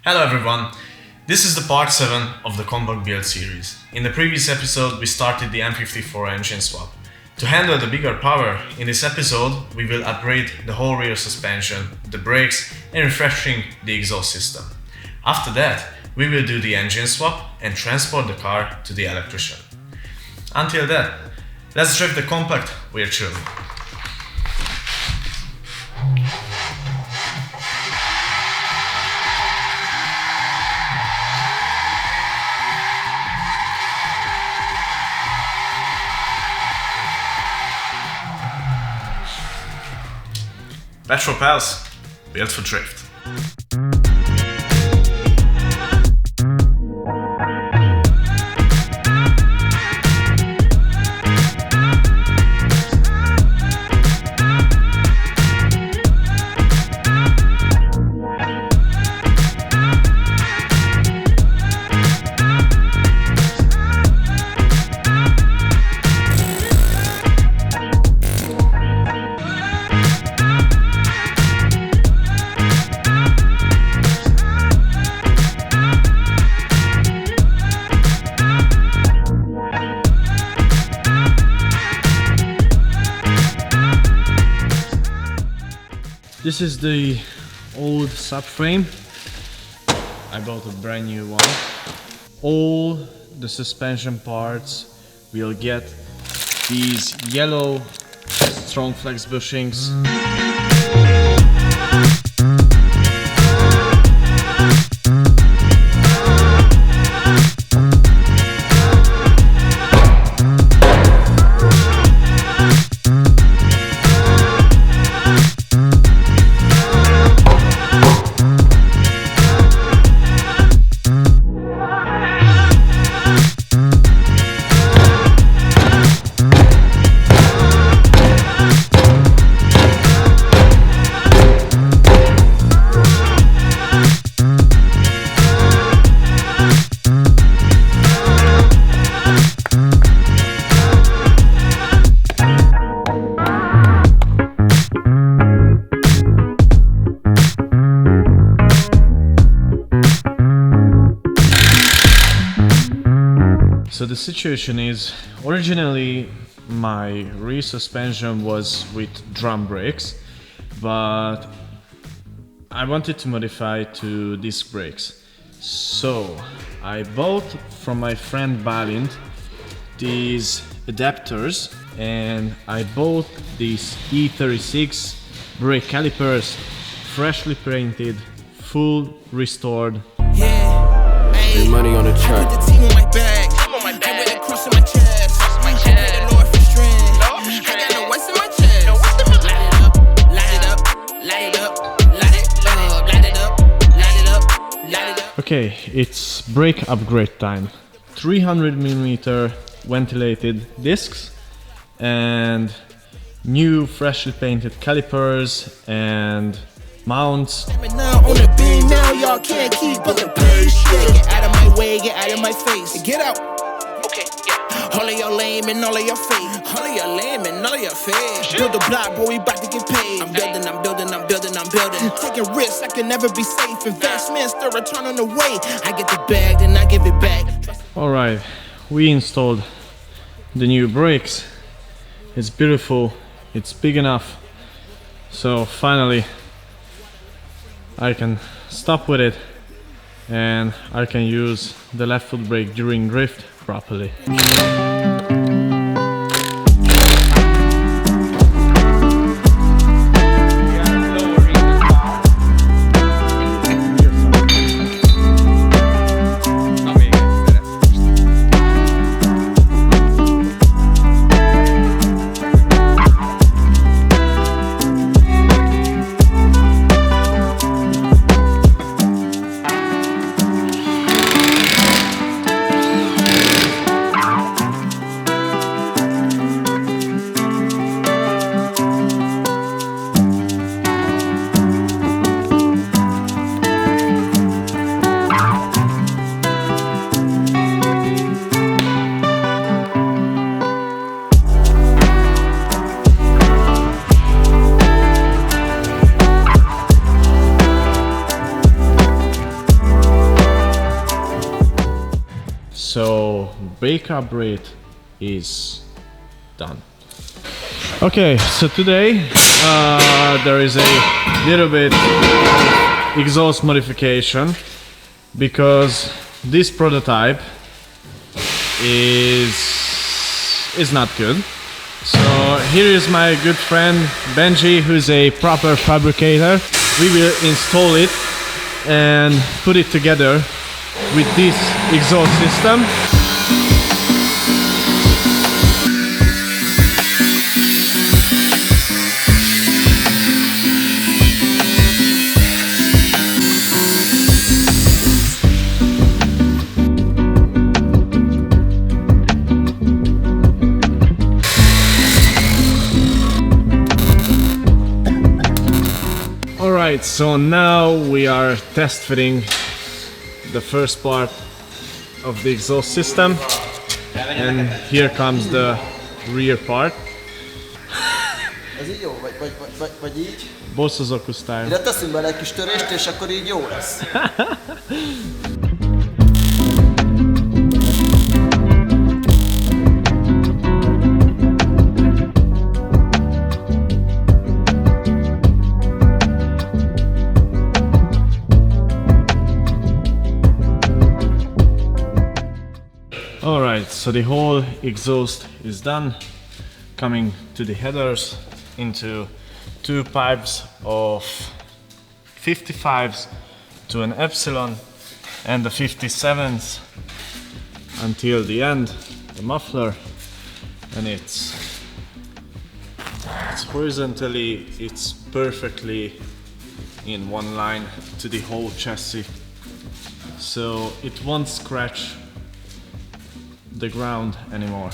Hello everyone, this is the part 7 of the compact build series. In the previous episode we started the M54 engine swap. To handle the bigger power, in this episode we will upgrade the whole rear suspension, the brakes and refreshing the exhaust system. After that we will do the engine swap and transport the car to the electrician. Until then, let's drive the compact virtually. Petrolpals, built for drift. This is the old subframe. I bought a brand new one. All the suspension parts will get these yellow strong flex bushings. So the situation is, originally my rear suspension was with drum brakes, but I wanted to modify to disc brakes. So I bought from my friend Balint these adapters, and I bought these E36 brake calipers, freshly painted, full restored. Yeah, hey, money on the track. Put the team on my back. I wear the cross on my chest. I pray the Lord for strength. I got no what's in my chest. Light it up, light it up, light it up, light it up, light it up, light it up. Okay, it's brake upgrade time. 300mm ventilated discs and new freshly painted calipers and mounts. Now on the beam now, y'all can't keep up the pace. Get out of my way, get out of my face. Get out. Okay, yeah. All of your lame and all of your fake. All of your lame and all of your fake. Build a block, boy, we about to get paid. I'm building. Taking risks, I can never be safe. Investments, the return on the way. I get the bag, then I give it back. Alright, we installed the new brakes. It's beautiful, it's big enough. So finally I can stop with it and I can use the left foot brake during drift properly. So brake upgrade is done. Okay, so today there is a little bit exhaust modification because this prototype is not good. So here is my good friend Benji, who's a proper fabricator. We will install it and put it together with this exhaust system. Alright, so now we are test fitting the first part of the exhaust system, and here comes the rear part. Ez így jó? Vagy így? Bosszozoku style. Ide teszünk bele egy kis törést, és akkor így jó lesz. Alright, so the whole exhaust is done, coming to the headers into two pipes of 55s to an epsilon and the 57s until the end, the muffler, and it's horizontally, it's perfectly in one line to the whole chassis, so it won't scratch the ground anymore.